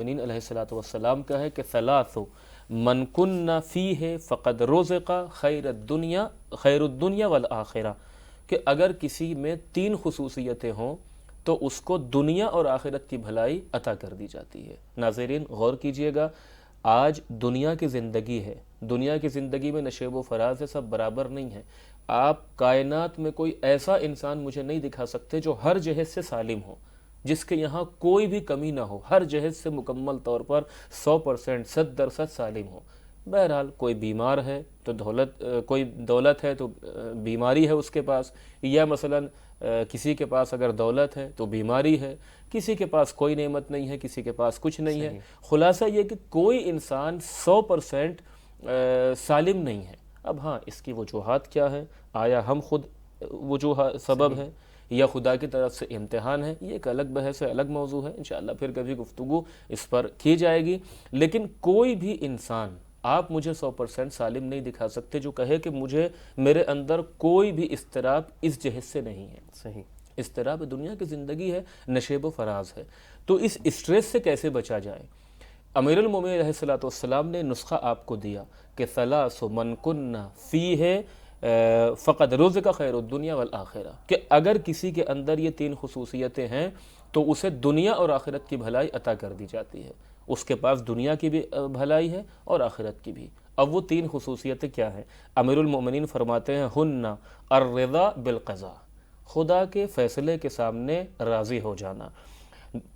علیہ الصلوۃ والسلام کا ہے کہ ثلاث من کن فیہ فقد رزق خیر الدنیا والآخرہ، کہ اگر کسی میں تین خصوصیتیں ہوں تو اس کو دنیا اور آخرت کی بھلائی عطا کر دی جاتی ہے۔ ناظرین غور کیجئے گا، آج دنیا کی زندگی ہے، دنیا کی زندگی میں نشیب و فراز ہے، سب برابر نہیں ہے۔ آپ کائنات میں کوئی ایسا انسان مجھے نہیں دکھا سکتے جو ہر جہت سے سالم ہو، جس کے یہاں کوئی بھی کمی نہ ہو، ہر جہت سے مکمل طور پر 100% 100% سالم ہو۔ بہرحال کوئی بیمار ہے تو کوئی دولت ہے تو بیماری ہے اس کے پاس، یا مثلا کسی کے پاس اگر دولت ہے تو بیماری ہے، کسی کے پاس کوئی نعمت نہیں ہے، کسی کے پاس کچھ نہیں ہے۔ خلاصہ یہ کہ کوئی انسان 100% سالم نہیں ہے۔ اب ہاں، اس کی وجوہات کیا ہے؟ آیا ہم خود سبب ہے یا خدا کی طرف سے امتحان ہے؟ یہ ایک الگ بحث ہے، الگ موضوع ہے، انشاءاللہ پھر کبھی گفتگو اس پر کی جائے گی۔ لیکن کوئی بھی انسان آپ مجھے 100% سالم نہیں دکھا سکتے جو کہے کہ میرے اندر کوئی بھی اضطراب اس جہت سے نہیں ہے۔ صحیح۔ اضطراب دنیا کی زندگی ہے، نشیب و فراز ہے۔ تو اس اسٹریس سے کیسے بچا جائے؟ امیر المومنین علیہ السلام نے نسخہ آپ کو دیا کہ ثلاث من کن فیہ فقد رزق خیر الدنیا والآخرہ، کہ اگر کسی کے اندر یہ تین خصوصیتیں ہیں تو اسے دنیا اور آخرت کی بھلائی عطا کر دی جاتی ہے۔ اس کے پاس دنیا کی بھی بھلائی ہے اور آخرت کی بھی۔ اب وہ تین خصوصیتیں کیا ہیں؟ امیر المومنین فرماتے ہیں ہن الرضا بالقضاء، خدا کے فیصلے کے سامنے راضی ہو جانا۔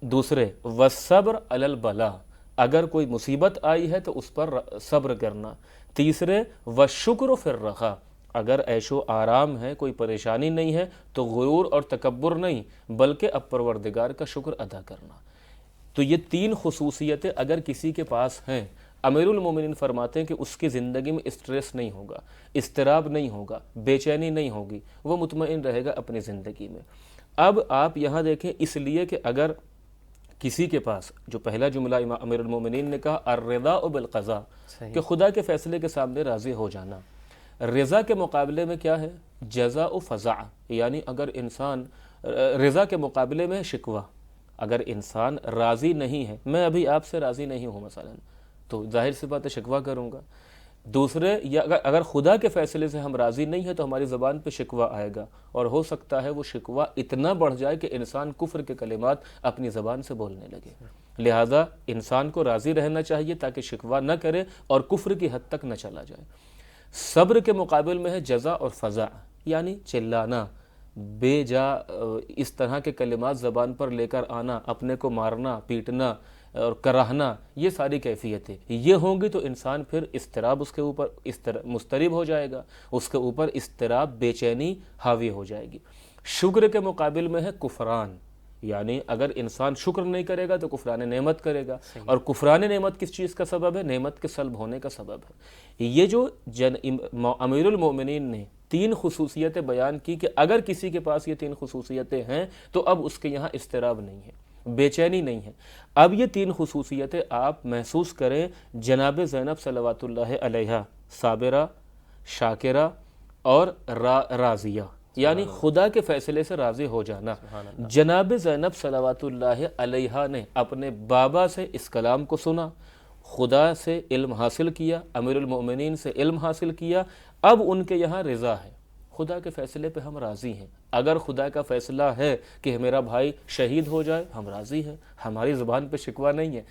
دوسرے والصبر علی البلاء، اگر کوئی مصیبت آئی ہے تو اس پر صبر کرنا۔ تیسرے والشکر فی الرخاء، اگر عیش و آرام ہے، کوئی پریشانی نہیں ہے تو غرور اور تکبر نہیں بلکہ اب پروردگار کا شکر ادا کرنا۔ تو یہ تین خصوصیتیں اگر کسی کے پاس ہیں، امیر المومنین فرماتے ہیں کہ اس کی زندگی میں اسٹریس نہیں ہوگا، اضطراب نہیں ہوگا، بے چینی نہیں ہوگی، وہ مطمئن رہے گا اپنی زندگی میں۔ اب آپ یہاں دیکھیں، اس لیے کہ اگر کسی کے پاس، جو پہلا جملہ امیر المومنین نے کہا الرضا بالقضاء، کہ خدا کے فیصلے کے سامنے راضی ہو جانا، رضا کے مقابلے میں کیا ہے؟ جزا و فضا، یعنی اگر انسان رضا کے مقابلے میں شکوہ، اگر انسان راضی نہیں ہے، میں ابھی آپ سے راضی نہیں ہوں مثلا، تو ظاہر سی بات ہے شکوہ کروں گا۔ دوسرے، یا اگر خدا کے فیصلے سے ہم راضی نہیں ہیں تو ہماری زبان پہ شکوہ آئے گا، اور ہو سکتا ہے وہ شکوہ اتنا بڑھ جائے کہ انسان کفر کے کلمات اپنی زبان سے بولنے لگے۔ لہذا انسان کو راضی رہنا چاہیے تاکہ شکوہ نہ کرے اور کفر کی حد تک نہ چلا جائے۔ صبر کے مقابل میں ہے جزا اور فضا، یعنی چلانا، بے جا اس طرح کے کلمات زبان پر لے کر آنا، اپنے کو مارنا، پیٹنا اور کراہنا، یہ ساری کیفیتیں یہ ہوں گی تو انسان پھر اضطراب اس کے اوپر مضطرب ہو جائے گا، اس کے اوپر اضطراب، بے چینی حاوی ہو جائے گی۔ شکر کے مقابل میں ہے کفران، یعنی اگر انسان شکر نہیں کرے گا تو کفران نعمت کرے گا، اور کفران نعمت کس چیز کا سبب ہے؟ نعمت کے سلب ہونے کا سبب ہے۔ یہ جو امیر المومنین نے تین خصوصیتیں بیان کی کہ اگر کسی کے پاس یہ تین خصوصیتیں ہیں تو اب اس کے یہاں اضطراب نہیں ہے، بے چینی نہیں ہے۔ اب یہ تین خصوصیتیں آپ محسوس کریں جناب زینب صلوات اللہ علیہا، صابرہ، شاکرہ اور راضیہ، یعنی خدا کے فیصلے سے راضی ہو جانا۔ جناب زینب صلوات اللہ علیہا نے اپنے بابا سے اس کلام کو سنا، خدا سے علم حاصل کیا، امیر المومنین سے علم حاصل کیا، اب ان کے یہاں رضا ہے، خدا کے فیصلے پہ ہم راضی ہیں۔ اگر خدا کا فیصلہ ہے کہ میرا بھائی شہید ہو جائے، ہم راضی ہیں، ہماری زبان پہ شکوہ نہیں ہے۔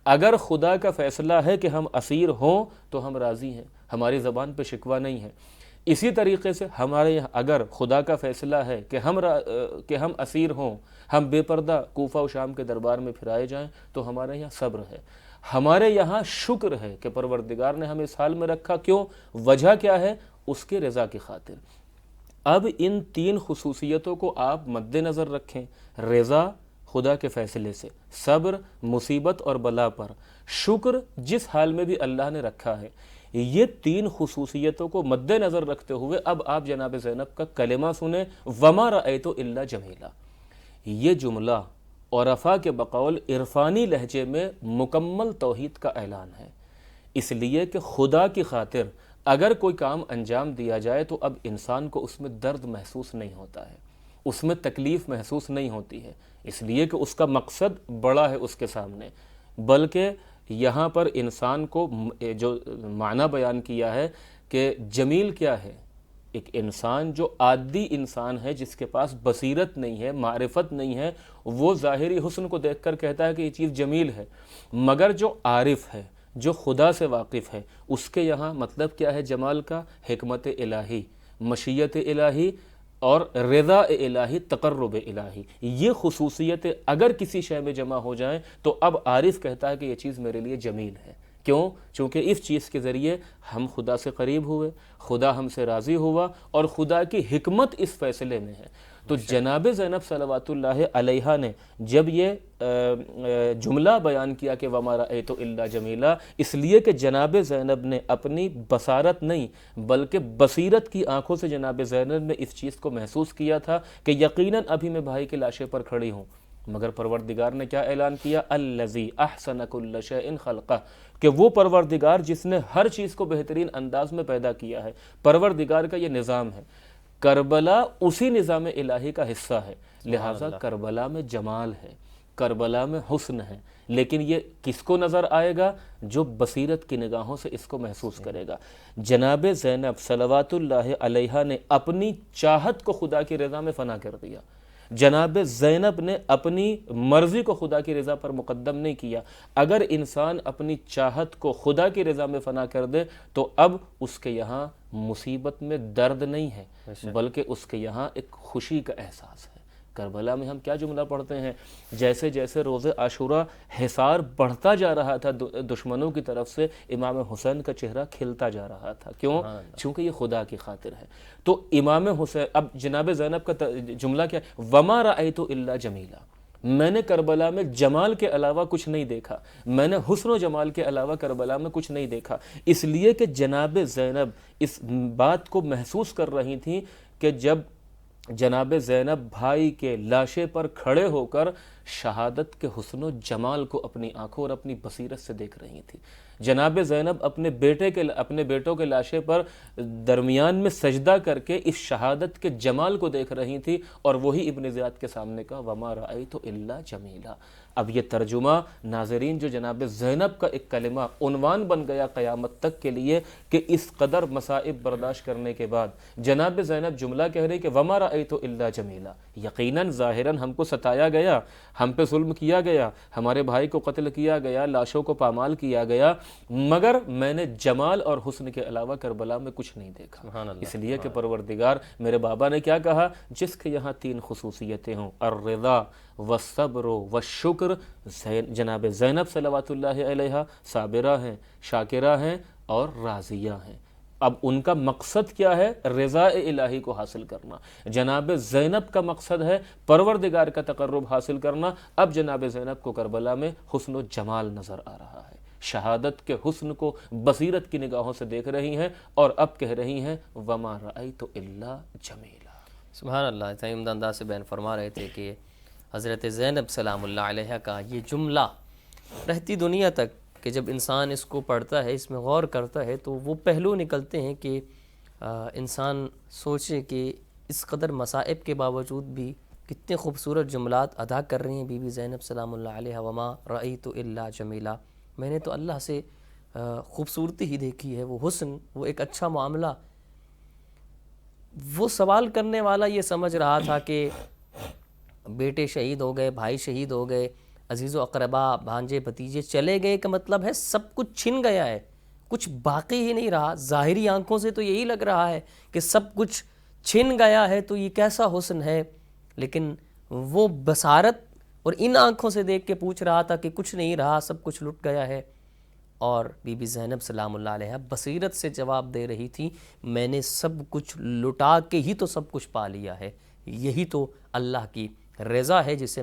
اگر خدا کا فیصلہ ہے کہ ہم اسیر ہوں تو ہم راضی ہیں، ہماری زبان پہ شکوہ نہیں ہے۔ اسی طریقے سے ہمارے یہاں اگر خدا کا فیصلہ ہے کہ ہم اسیر ہوں، ہم بے پردہ کوفہ و شام کے دربار میں پھرائے جائیں، تو ہمارے یہاں صبر ہے، ہمارے یہاں شکر ہے کہ پروردگار نے ہمیں اس حال میں رکھا۔ کیوں؟ وجہ کیا ہے؟ اس کے رضا کی خاطر۔ اب ان تین خصوصیتوں کو آپ مد نظر رکھیں، رضا خدا کے فیصلے سے، صبر مصیبت اور بلا پر، شکر جس حال میں بھی اللہ نے رکھا ہے، یہ تین خصوصیتوں کو مد نظر رکھتے ہوئے اب آپ جناب زینب کا کلمہ سنیں، وَمَا رَأَيْتُ إِلَّا جَمِيلًا۔ یہ جملہ عرفاء کے بقول عرفانی لہجے میں مکمل توحید کا اعلان ہے، اس لیے کہ خدا کی خاطر اگر کوئی کام انجام دیا جائے تو اب انسان کو اس میں درد محسوس نہیں ہوتا ہے، اس میں تکلیف محسوس نہیں ہوتی ہے، اس لیے کہ اس کا مقصد بڑا ہے اس کے سامنے۔ بلکہ یہاں پر انسان کو جو معنی بیان کیا ہے کہ جمیل کیا ہے، ایک انسان جو عادی انسان ہے، جس کے پاس بصیرت نہیں ہے، معرفت نہیں ہے، وہ ظاہری حسن کو دیکھ کر کہتا ہے کہ یہ چیز جمیل ہے، مگر جو عارف ہے، جو خدا سے واقف ہے، اس کے یہاں مطلب کیا ہے جمال کا؟ حکمت الہی، مشیت الہی اور رضا الہی، تقرب الہی، یہ خصوصیتیں اگر کسی شے میں جمع ہو جائیں تو اب عارف کہتا ہے کہ یہ چیز میرے لیے جمیل ہے۔ کیوں؟ چونکہ اس چیز کے ذریعے ہم خدا سے قریب ہوئے، خدا ہم سے راضی ہوا، اور خدا کی حکمت اس فیصلے میں ہے۔ تو جناب زینب صلوات اللہ علیہا نے جب یہ جملہ بیان کیا کہ وَمَا رَأَيْتُ إِلَّا جَمِيلًا، اس لیے کہ جناب زینب نے اپنی بصارت نہیں بلکہ بصیرت کی آنکھوں سے جناب زینب نے اس چیز کو محسوس کیا تھا کہ یقیناً ابھی میں بھائی کے لاشے پر کھڑی ہوں، مگر پروردگار نے کیا اعلان کیا؟ الذی احسن کل شیء خلقہ، کہ وہ پروردگار جس نے ہر چیز کو بہترین انداز میں پیدا کیا ہے۔ پروردگار کا یہ نظام ہے، کربلا اسی نظام الہی کا حصہ ہے، لہٰذا کربلا میں جمال ہے، کربلا میں حسن ہے، لیکن یہ کس کو نظر آئے گا؟ جو بصیرت کی نگاہوں سے اس کو محسوس کرے گا۔ جناب زینب صلوات اللہ علیہا نے اپنی چاہت کو خدا کی رضا میں فنا کر دیا۔ جناب زینب نے اپنی مرضی کو خدا کی رضا پر مقدم نہیں کیا۔ اگر انسان اپنی چاہت کو خدا کی رضا میں فنا کر دے تو اب اس کے یہاں مصیبت میں درد نہیں ہے بلکہ اس کے یہاں ایک خوشی کا احساس ہے۔ کربلا میں ہم کیا جملہ پڑھتے ہیں؟ جیسے جیسے روز عاشوراء حصار بڑھتا جا رہا تھا دشمنوں کی طرف سے، امام حسین کا چہرہ کھلتا جا رہا تھا۔ کیوں؟ چونکہ یہ خدا کی خاطر ہے۔ تو امام حسین، اب جناب زینب کا جملہ کیا ہے؟ وَمَا رَأَيْتُ إِلَّا جَمِيلًا، میں نے کربلا میں جمال کے علاوہ کچھ نہیں دیکھا، میں نے حسن و جمال کے علاوہ کربلا میں کچھ نہیں دیکھا، اس لیے کہ جناب زینب اس بات کو محسوس کر رہی تھیں کہ جب جناب زینب بھائی کے لاشے پر کھڑے ہو کر شہادت کے حسن و جمال کو اپنی آنکھوں اور اپنی بصیرت سے دیکھ رہی تھی۔ جناب زینب اپنے بیٹوں کے لاشے پر درمیان میں سجدہ کر کے اس شہادت کے جمال کو دیکھ رہی تھی، اور وہی ابن زیاد کے سامنے کا وَمَا رَأَيْتُ إِلَّا جَمِيلًا۔ اب یہ ترجمہ ناظرین جو جناب زینب کا ایک کلمہ عنوان بن گیا قیامت تک کے لیے کہ اس قدر مصائب برداشت کرنے کے بعد جناب زینب جملہ کہہ رہی کہ وَمَا رَأَيْتُ إِلَّا جَمِيلًا، یقیناً ظاہراً ہم کو ستایا گیا، ہم پہ ظلم کیا گیا، ہمارے بھائی کو قتل کیا گیا، لاشوں کو پامال کیا گیا، مگر میں نے جمال اور حسن کے علاوہ کربلا میں کچھ نہیں دیکھا۔ اس لیے کہ پروردگار، میرے بابا نے کیا کہا؟ جس کے یہاں تین خصوصیتیں ہوں، الرضا والصبر والشکر، جناب زینب صلوات اللہ علیہا صابرہ ہیں، شاکرہ ہیں اور راضیہ ہیں۔ اب ان کا مقصد کیا ہے؟ رضا الہی کو حاصل کرنا۔ جناب زینب کا مقصد ہے پروردگار کا تقرب حاصل کرنا۔ اب جناب زینب کو کربلا میں حسن و جمال نظر آ رہا ہے، شہادت کے حسن کو بصیرت کی نگاہوں سے دیکھ رہی ہیں، اور اب کہہ رہی ہیں وَمَا رَأَيْتُ إِلَّا جَمِيلًا۔ سبحان اللہ، اتنا عمدہ انداز سے بیان فرما رہے تھے کہ حضرت زینب سلام اللہ علیہ کا یہ جملہ رہتی دنیا تک کہ جب انسان اس کو پڑھتا ہے، اس میں غور کرتا ہے، تو وہ پہلو نکلتے ہیں کہ انسان سوچے کہ اس قدر مصائب کے باوجود بھی کتنے خوبصورت جملات ادا کر رہی ہیں بی بی زینب سلام اللہ علیہ۔ وما رأیت الا جمیلا، میں نے تو اللہ سے خوبصورتی ہی دیکھی ہے، وہ حسن، وہ ایک اچھا معاملہ۔ وہ سوال کرنے والا یہ سمجھ رہا تھا کہ بیٹے شہید ہو گئے، بھائی شہید ہو گئے، عزیز و اقربا، بھانجے بھتیجے چلے گئے، کا مطلب ہے سب کچھ چھن گیا ہے، کچھ باقی ہی نہیں رہا۔ ظاہری آنکھوں سے تو یہی لگ رہا ہے کہ سب کچھ چھن گیا ہے، تو یہ کیسا حسن ہے، لیکن وہ بصارت اور ان آنکھوں سے دیکھ کے پوچھ رہا تھا کہ کچھ نہیں رہا، سب کچھ لٹ گیا ہے۔ اور بی بی زینب سلام اللہ علیہ بصیرت سے جواب دے رہی تھی، میں نے سب کچھ لٹا کے ہی تو سب کچھ پا لیا ہے، یہی تو اللہ کی رضا ہے جسے میں